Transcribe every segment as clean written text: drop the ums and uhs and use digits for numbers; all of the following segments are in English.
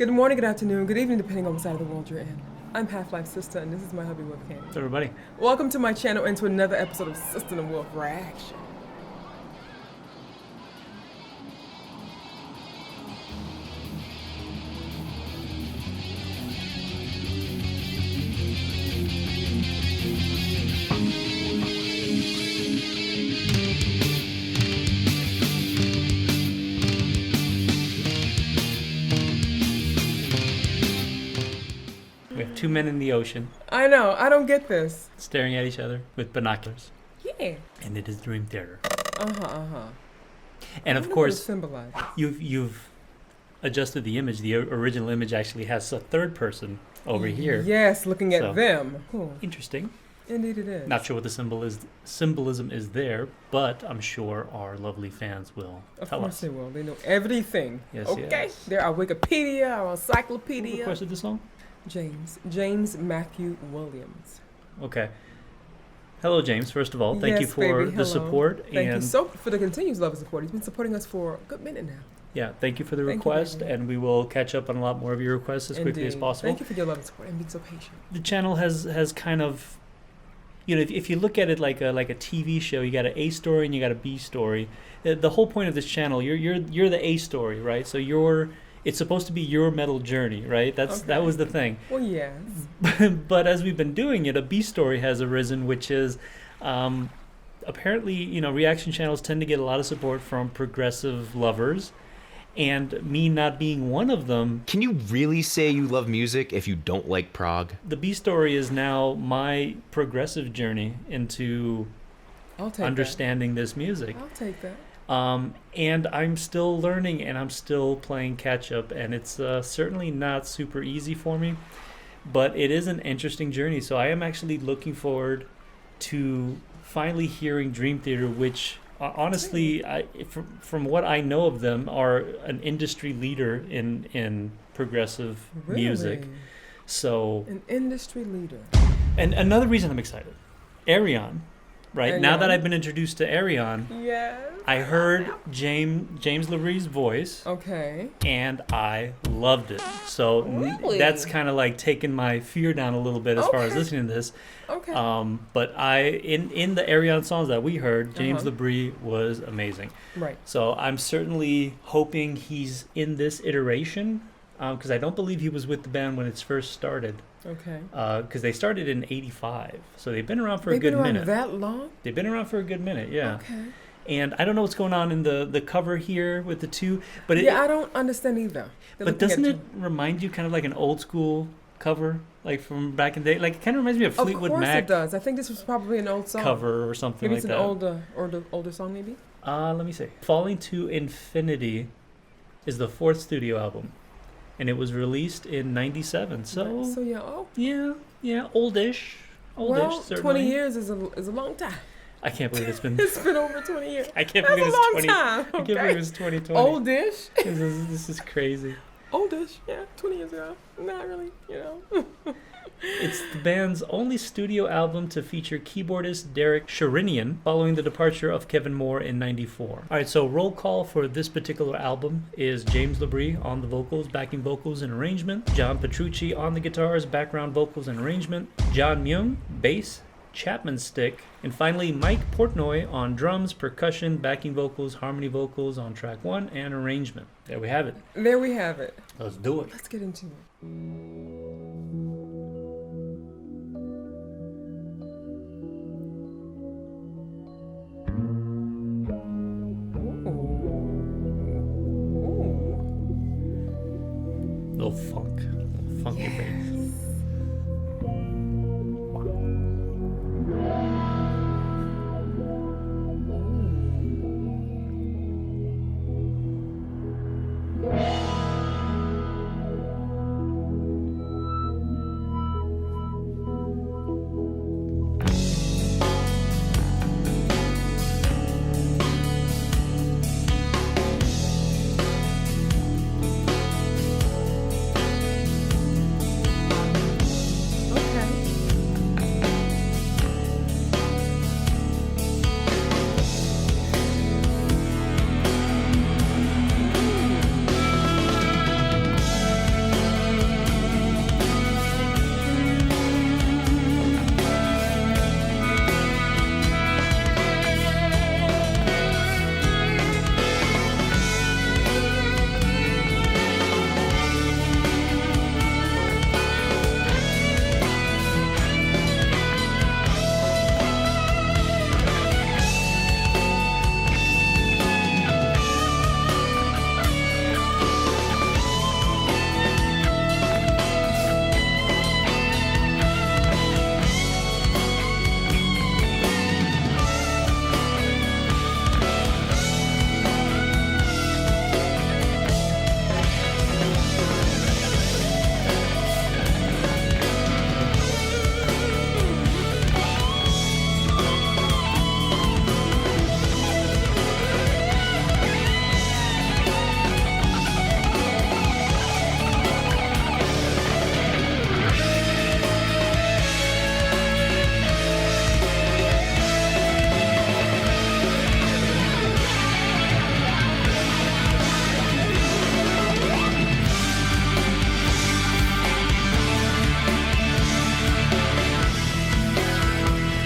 Good morning, good afternoon, good evening, depending on what side of the world you're in. I'm HalfLifeSistah, and this is my hubby, Wolfgang. What's up, everybody? Welcome to my channel and to another episode of Sister and Wolf Reaction. We have two men in the ocean I know, I don't get this. staring at each other with binoculars, Yeah. and it is Dream Theater. Uh-huh. And I of wonder what it course, symbolizes. you've adjusted the image. The original image actually has a third person over here. Yes, looking at So- them. Cool. Interesting. Indeed it is. Not sure what the symbolism is there, but I'm sure our lovely fans will Of tell course us. they will. They know everything. Yes, okay. yes. They're our Wikipedia, our Who encyclopedia. requested the song? James Matthew Williams. Okay. Hello, James. First of all, thank you Yes, for baby. the Hello. support. Thank you and so for the continued love and support. He's been supporting us for a good minute now. yeah, thank you for the Thank you, request, baby. and we will catch up on a lot more of your requests as quickly as Indeed. possible. Thank you for your love and support and being so patient. The channel has kind of, you know, if you look at it like a TV show, you got an A story and you got a B story. The whole point of this channel, you're the A story, right? So it's supposed to be your metal journey, right? That Okay. was the thing. Well, yes. But as we've been doing it, a B story has arisen, which is apparently, you know, reaction channels tend to get a lot of support from progressive lovers, and me not being one of them. Can you really say you love music if you don't like prog? The B story is now my progressive journey into I'll take understanding this music. that. I'll take that. And I'm still learning, and I'm still playing catch up, and it's certainly not super easy for me, but it is an interesting journey. So I am actually looking forward to finally hearing Dream Theater, which honestly, from what I know of them, are an industry leader in progressive music. Really? So, An industry leader. and another reason I'm excited, Arion, right? Now that Arion. I've been introduced to Arion, Yes. I heard James LaBrie's voice, Okay. and I loved it. So Really? that's kind of like taking my fear down a little bit as far as Okay. listening to this. Okay. But in the Arion songs that we heard, James Uh-huh. LaBrie was amazing. Right. So I'm certainly hoping he's in this iteration, because I don't believe he was with the band when it's first started. Okay. Because they started in '85, so they've been around for They've a good been around minute. that long? They've been around for a good minute, yeah. Okay. And I don't know what's going on in the cover here with the two, but I don't understand either. They're but looking doesn't at it remind you kind of like an old school cover, like from back in the day? Like it kind of reminds me of Of Fleetwood course Mac it does. I think this was probably an old song. cover or something Maybe like it's an that. older song, maybe? Let me see. Falling to Infinity is the fourth studio album, and it was released in '97. So So yeah, oh. yeah, oldish, Well, certainly. 20 years is a long time. I can't believe it's been. It's been over 20 years. I can't That's believe a it's long 20. time. I can't believe Okay. it's 2020. Oldish. This is crazy. Oldish, yeah, 20 years ago. Not really, you know. It's the band's only studio album to feature keyboardist Derek Sherinian following the departure of Kevin Moore in '94. All right, so roll call for this particular album is James LaBrie on the vocals, backing vocals and arrangement, John Petrucci on the guitars, background vocals and arrangement, John Myung, bass, Chapman stick, and finally Mike Portnoy on drums, percussion, backing vocals, harmony vocals on track 1, and arrangement. There we have it. There we have it. Let's do it. Let's get into it. Little funky bass.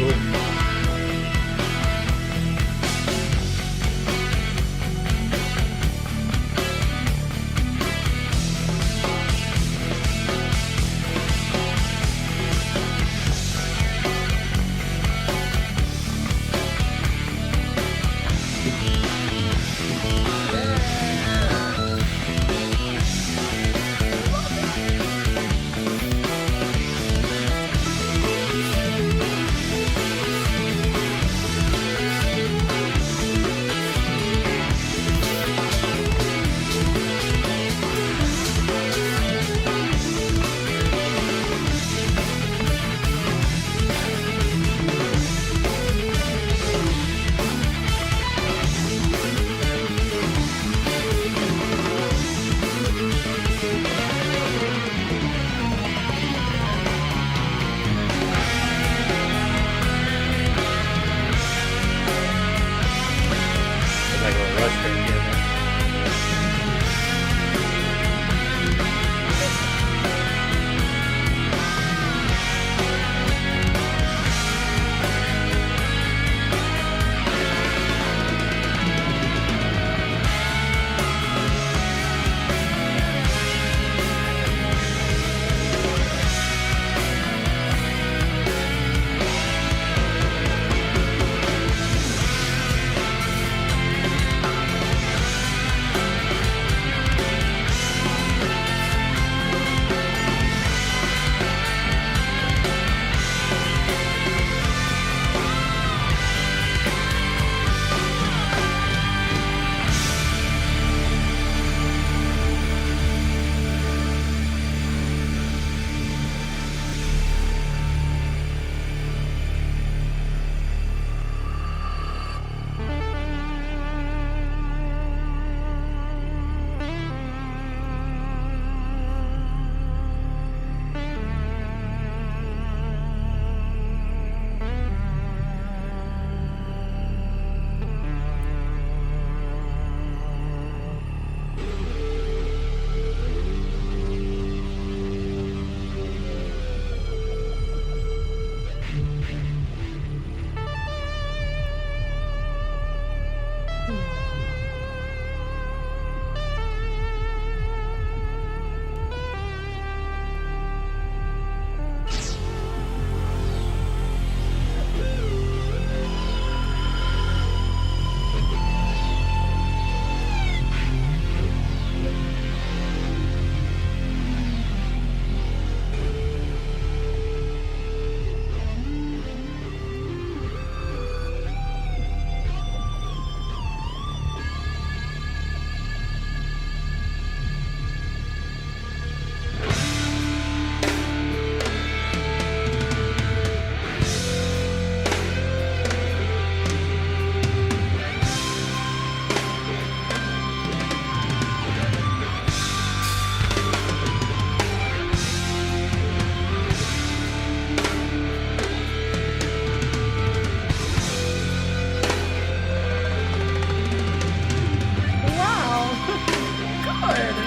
Boom. Like a rush right here.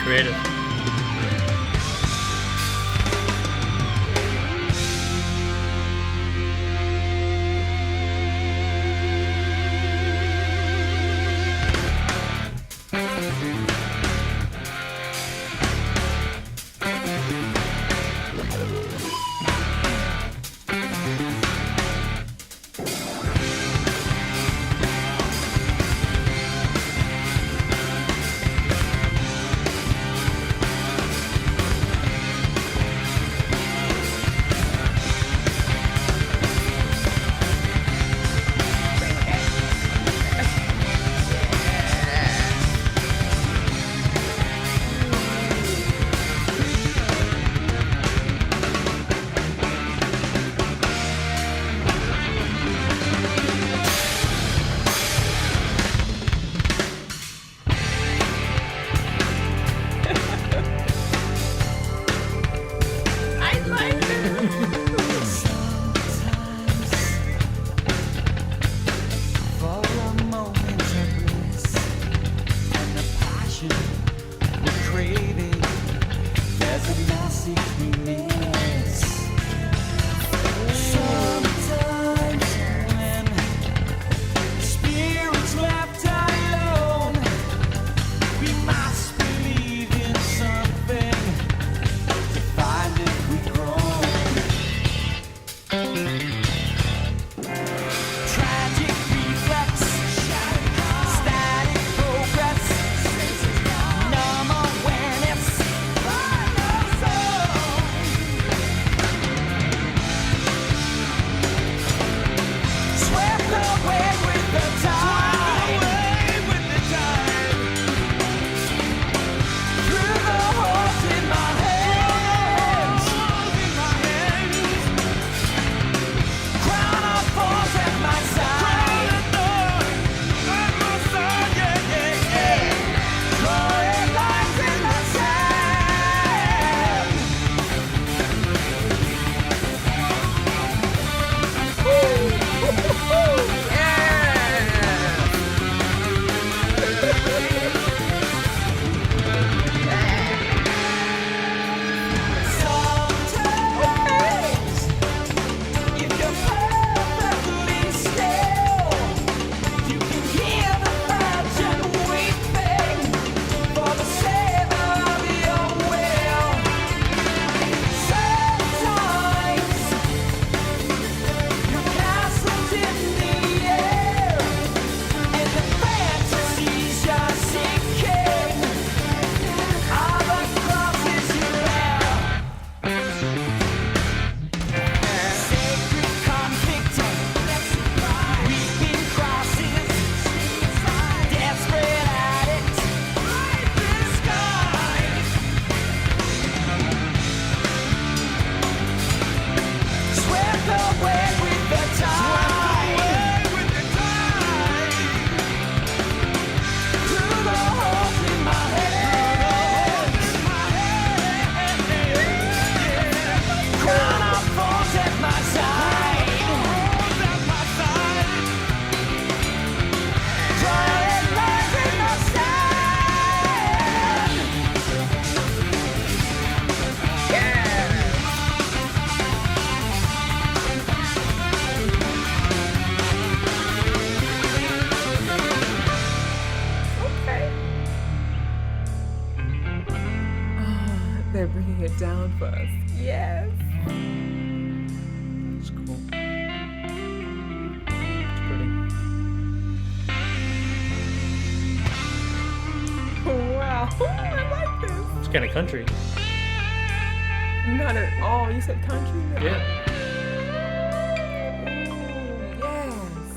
Creative. Tragic reflex, static progress, numb awareness, swept away with the tide, through the holes in my hands, crown of thorns at my side, drawing lines in the sand. Sometimes, if you're perfectly still, you can hear the virgin weeping for the savior of your will. Sometimes, you're castled in the air, and the fantasies you're seeking are the crosses you bear. Sacred conflict, weeping crosses, desperate addict, swept away with the tide, through the holes in my hands, crown of thorns at my side, drawing lines in the sand. Okay. They're bringing it down for us. Yes. It's cool. It's pretty. Wow. I like this. It's kind of country. Not at all. You said country? No. Yeah. Ooh, yes.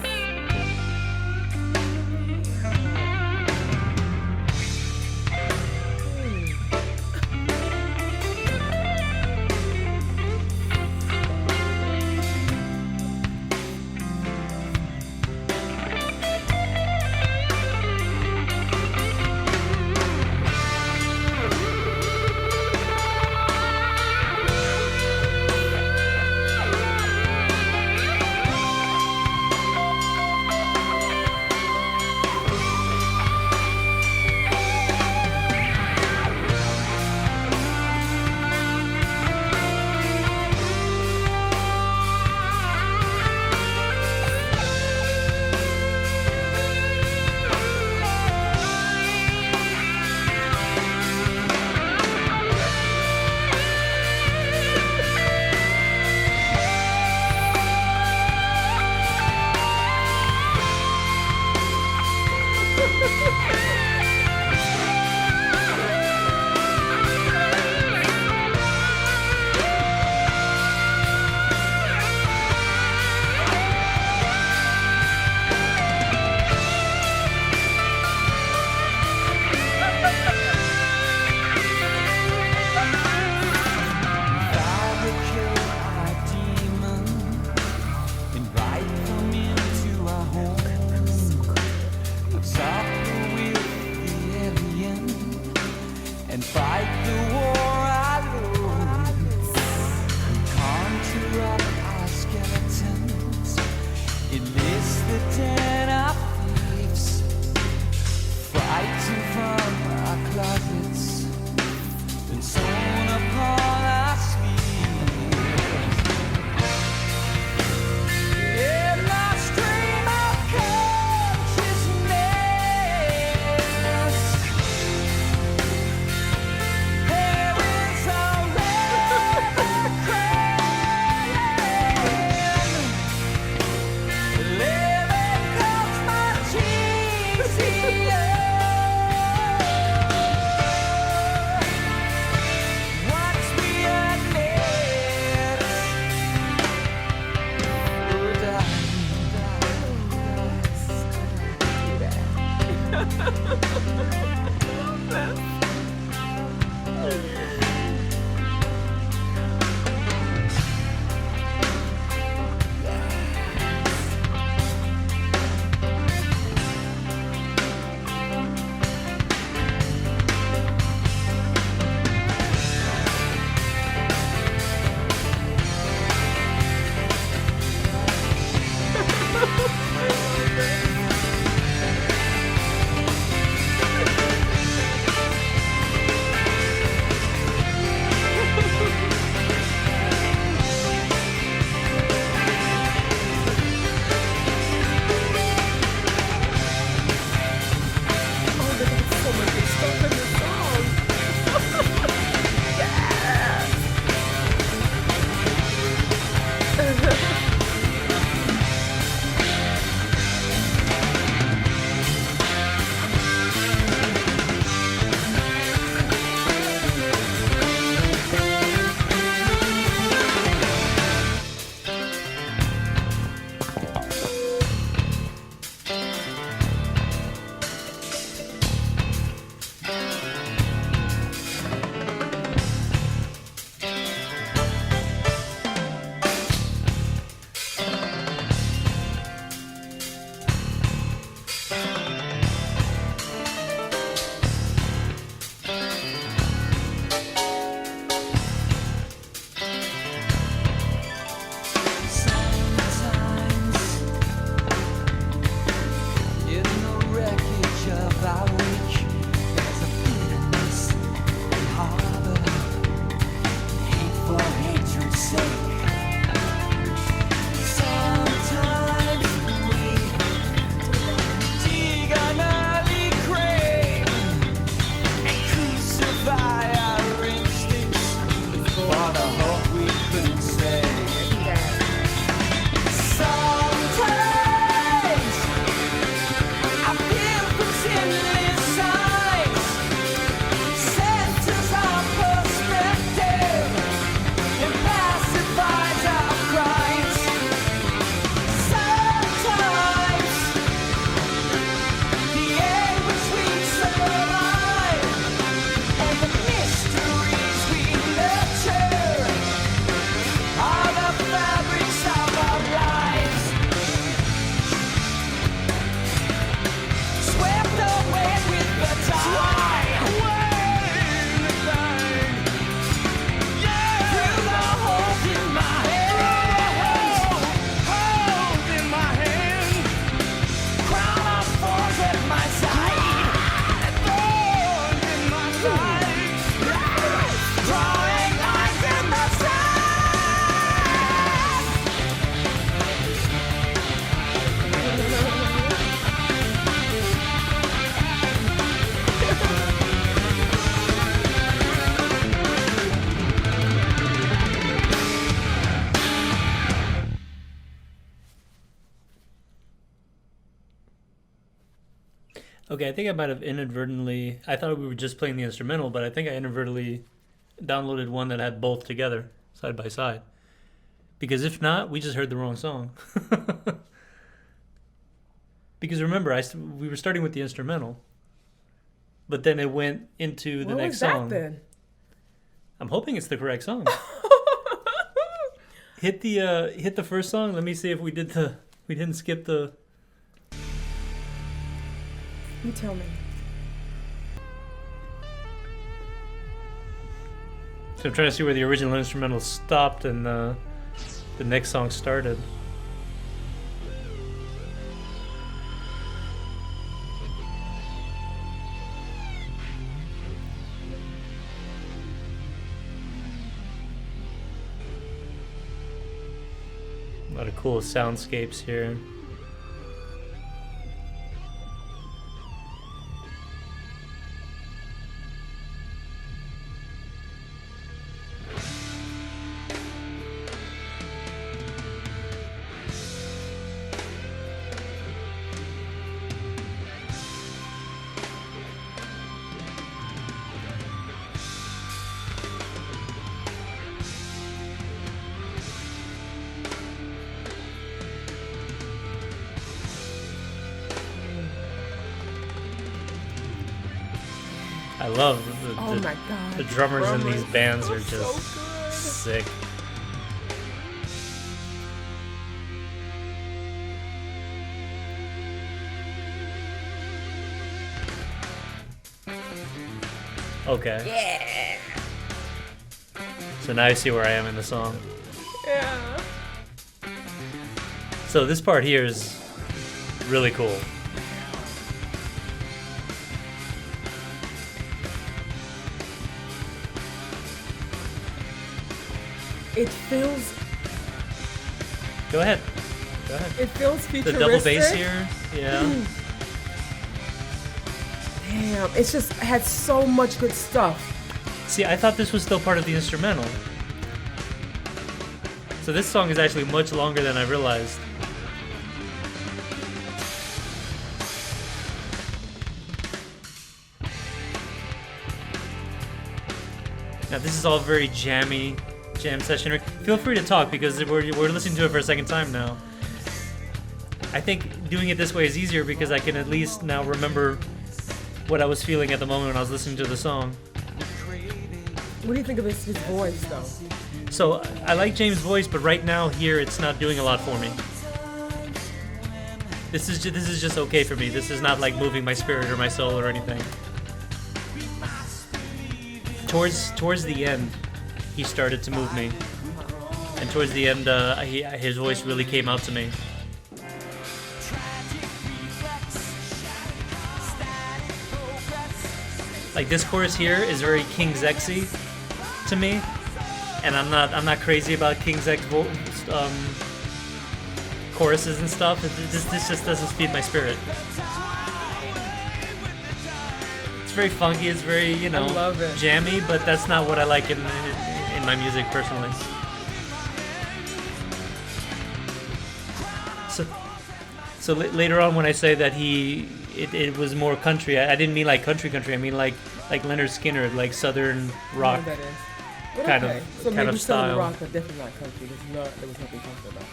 Okay, I think I might have inadvertently. I thought we were just playing the instrumental, but I think I inadvertently downloaded one that had both together, side by side. Because if not, we just heard the wrong song. Because remember, we were starting with the instrumental, but then it went into the next song. What was that then? I'm hoping it's the correct song. Hit the first song. Let me see if we didn't skip the. You tell me. So I'm trying to see where the original instrumental stopped and the next song started. A lot of cool soundscapes here. I love Oh my god. the drummers in these bands are so just good. sick. Okay. Yeah. So now I see where I am in the song. Yeah. So this part here is really cool. It feels. Go ahead. Go ahead. It feels The futuristic. double bass here. Yeah. Damn, it's just had so much good stuff. See, I thought this was still part of the instrumental. So this song is actually much longer than I realized. Now this is all very jammy, jam session. Feel free to talk because we're listening to it for a second time now. I think doing it this way is easier because I can at least now remember what I was feeling at the moment when I was listening to the song. What do you think of his voice, though? So I like James' voice, but right now here it's not doing a lot for me. This is just okay for me. This is not like moving my spirit or my soul or anything. Towards the end, he started to move me, and towards the end, his voice really came out to me. Like this chorus here is very King Zexy to me, and I'm not crazy about King Zex choruses and stuff. This just doesn't feed my spirit. It's very funky. It's very I love it. jammy, but that's not what I like in my music personally. So later on when I say that it was more country, I didn't mean like country. I mean like Leonard Skinner, like southern rock. I know that is. But kind okay. of- so kind maybe of Southern style. rock, but definitely not country. There was nothing country about it.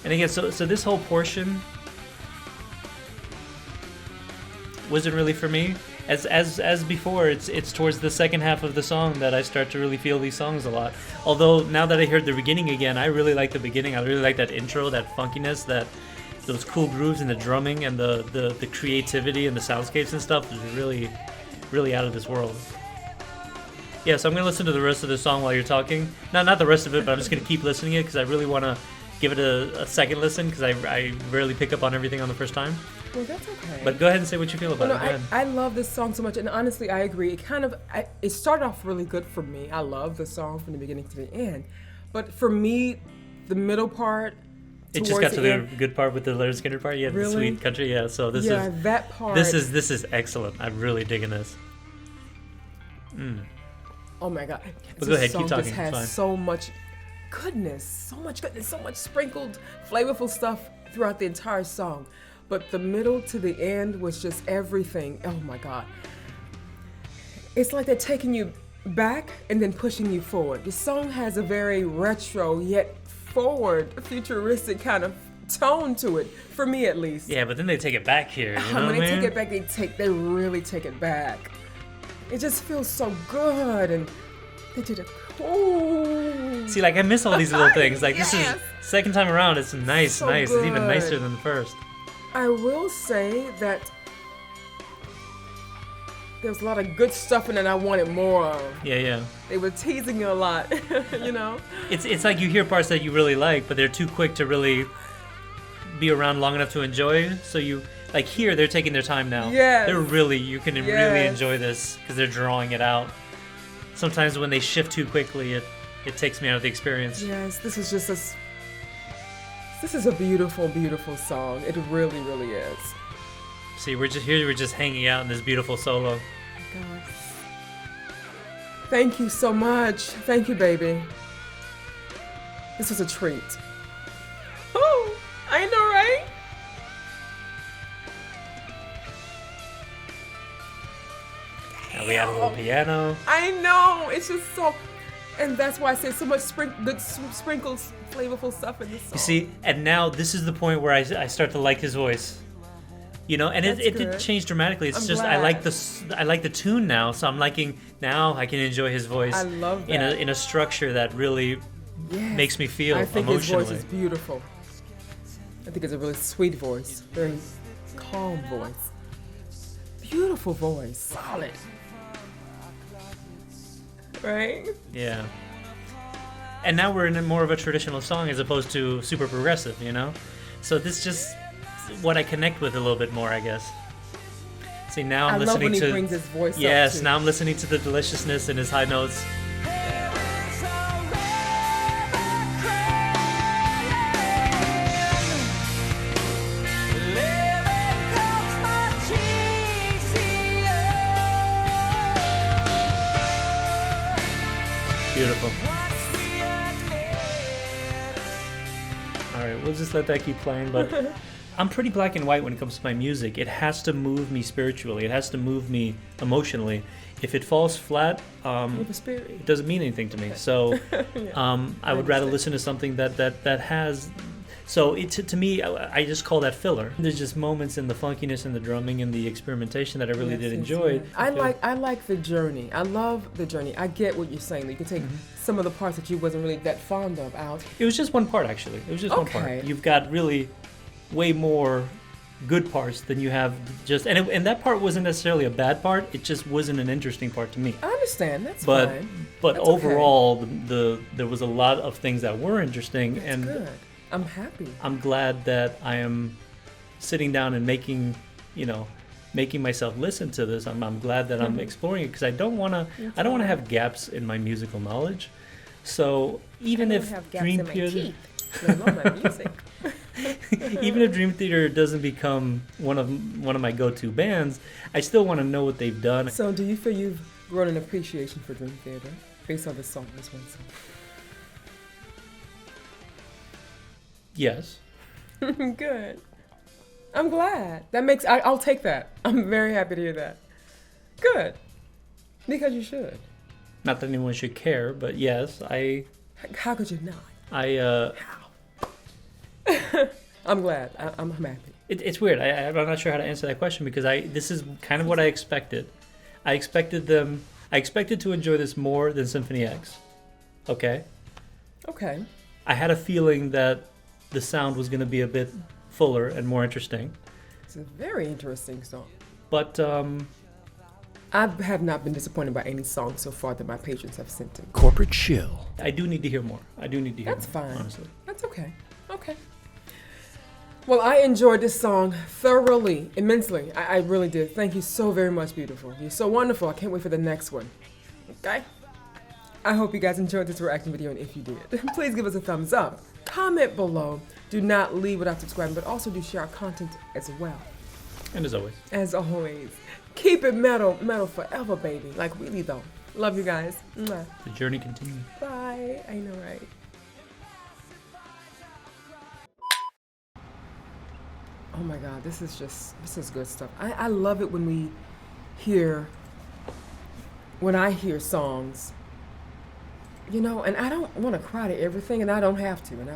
And again, so this whole portion wasn't really for me. As before, it's towards the second half of the song that I start to really feel these songs a lot. Although now that I heard the beginning again, I really like the beginning. I really like that intro, that funkiness, those cool grooves and the drumming and the creativity and the soundscapes and stuff is really, really out of this world. Yeah, so I'm gonna listen to the rest of the song while you're talking. Not the rest of it, but I'm just gonna keep listening to it because I really want to give it a second listen because I rarely pick up on everything on the first time. Well, that's okay. But go ahead and say what you feel about Well, it. no, Go ahead. I love this song so much, and honestly, I agree. It started off really good for me. I love the song from the beginning to the end, but for me, the middle part. It just got to the end, good part with the Leonard Skinner part. Yeah, the Really? sweet country. Yeah, so this that part. is excellent. I'm really digging this. Oh my god! But go ahead, keep song talking, Just it's has fine. so much goodness, so much sprinkled, flavorful stuff throughout the entire song. but the middle to the end was just everything. Oh my God. It's like they're taking you back and then pushing you forward. The song has a very retro yet forward, futuristic kind of tone to it, for me at least. Yeah, but then they take it back here. You know When what I they mean? take it back, they really take it back. It just feels so good, and they did it. Ooh. See, like I miss all these little things. Like this Yes. is second time around. It's nice, So nice. It's even good. nicer than the first. I will say that there's a lot of good stuff in it I wanted more of. Yeah. They were teasing you a lot, you know? It's like you hear parts that you really like, but they're too quick to really be around long enough to enjoy. So you like here, they're taking their time now. Yes. You can really Yes. enjoy this because they're drawing it out. Sometimes when they shift too quickly, it takes me out of the experience. Yes, this is just this is a beautiful, beautiful song. It really, really is. See, we're just hanging out in this beautiful solo. Gosh. Thank you so much. Thank you, baby. This was a treat. Oh, I know, right? And we have a little piano. I know. It's just so, and that's why I say so much good sprinkles, flavorful stuff in this song. You see, and now this is the point where I start to like his voice. You know, and it That's didn't good. change dramatically. It's I'm just glad. I like the tune now, so I'm liking now I can enjoy his voice I love in that. a structure that really Yes. makes me feel I think emotionally. his voice is beautiful. I think it's a really sweet voice, very calm voice, beautiful voice, solid. Right? Yeah. And now we're in more of a traditional song as opposed to super progressive, you know? So this just what I connect with a little bit more, I guess. See, now I'm I love listening when he to brings his voice up, yes, too. now I'm listening to the deliciousness in his high notes. Beautiful. All right, we'll just let that keep playing, but I'm pretty black and white when it comes to my music. It has to move me spiritually. It has to move me emotionally. If it falls flat, With a spirit. it doesn't mean anything to me. So I would rather understand. listen to something that has. So to me, I just call that filler. There's just moments in the funkiness and the drumming and the experimentation that I really Yes, did yes, enjoy. yes. I like the journey. I love the journey. I get what you're saying. You can take some of the parts that you wasn't really that fond of out. It was just one part, actually. It was just one Okay. part. You've got really way more good parts than you have just, and that part wasn't necessarily a bad part. It just wasn't an interesting part to me. I understand. That's But fine. but That's okay. overall, there was a lot of things that were interesting, That's and good. I'm happy. I'm glad that I am sitting down and making myself listen to this. I'm glad that I'm exploring it because I don't want to have gaps in my musical knowledge. So even if Dream Theater, even if Dream Theater doesn't become one of my go-to bands, I still want to know what they've done. So, do you feel you've grown an appreciation for Dream Theater based on this song, this one song? Yes. Good. I'm glad. I'll take that. I'm very happy to hear that. Good. Because you should. Not that anyone should care, but yes, How could you not? I I'm glad. I'm happy. it's weird. I'm not sure how to answer that question because this is kind of what I expected. I expected to enjoy this more than Symphony X. Okay? Okay. I had a feeling that the sound was going to be a bit fuller and more interesting. It's a very interesting song. But I have not been disappointed by any song so far that my patrons have sent in. Corporate chill. I do need to hear more. That's more, fine. honestly. That's okay. Okay. Well, I enjoyed this song thoroughly, immensely. I really did. Thank you so very much, beautiful. You're so wonderful. I can't wait for the next one. Okay? I hope you guys enjoyed this reaction video, and if you did, please give us a thumbs up. Comment below. Do not leave without subscribing, but also do share our content as well. And as always, Keep it metal, metal forever, baby. Like really though. Love you guys. Mwah. the journey continues. Bye. I know, right? Oh my God, this is good stuff. I love it when I hear songs, and I don't want to cry to everything, and I don't have to, and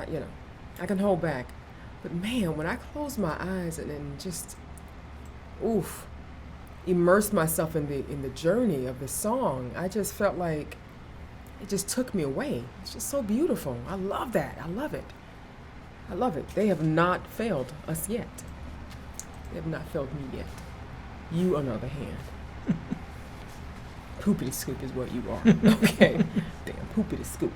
I can hold back. But man, when I close my eyes and just, immerse myself in the journey of the song, I just felt like it just took me away. It's just so beautiful. I love that. I love it. I love it. They have not failed us yet. They have not failed me yet. You, on the other hand, poopity scoop is what you are. Okay. Damn, poopity scoop.